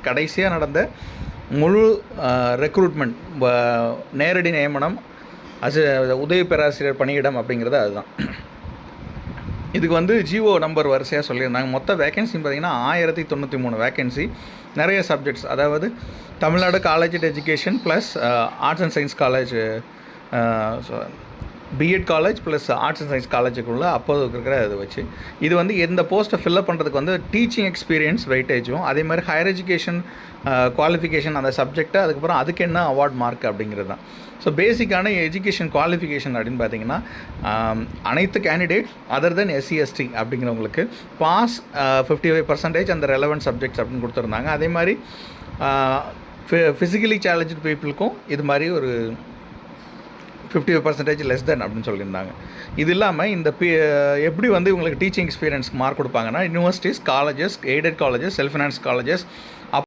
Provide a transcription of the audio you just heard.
கடைசியாக நடந்த முழு ரெக்ரூட்மெண்ட் நேரடி நியமனம் உதவி பேராசிரியர் பணியிடம் அப்படிங்கிறது அதுதான். இதுக்கு வந்து ஜிஓ நம்பர் வரிசையாக சொல்லியிருந்தாங்க. மொத்த வேக்கன்சி பார்த்திங்கன்னா 1093 வேக்கன்சி. நிறைய சப்ஜெக்ட்ஸ், அதாவது Tamil Nadu college education plus arts and science college, BEd college plus arts and science காலேஜுக்குள்ளே அப்போது இருக்கிற இது வச்சு இது வந்து இந்த போஸ்ட்டை ஃபில்அப் பண்ணுறதுக்கு வந்து டீச்சிங் எக்ஸ்பீரியன்ஸ் வெயிட்டேஜும், அதே மாதிரி ஹையர் எஜுகேஷன் குவாலிஃபிகேஷன் அந்த சப்ஜெக்ட்டு, அதுக்கப்புறம் அதுக்கு என்ன அவார்ட் மார்க் அப்படிங்கிறது தான். ஸோ பேசிக்கான எஜுகேஷன் குவாலிஃபிகேஷன் அப்படின்னு பார்த்தீங்கன்னா அனைத்து கேண்டிடேட் அதர் தென் SC/ST அப்படிங்கிறவங்களுக்கு பாஸ் 55% அந்த ரெலவெண்ட் சப்ஜெக்ட்ஸ் அப்படின்னு கொடுத்துருந்தாங்க. அதே மாதிரி ஃபிசிக்கலி சேலஞ்சு பீப்புளுக்கும் இது மாதிரி ஒரு 55% லெஸ் தென் அப்படின்னு சொல்லியிருந்தாங்க. இது இல்லாமல் இந்த எப்படி வந்து இவங்களுக்கு டீச்சிங் எக்ஸ்பீரியன்ஸ்க்கு மார்க் கொடுப்பாங்கன்னா universities, colleges, aided colleges, self finance colleges,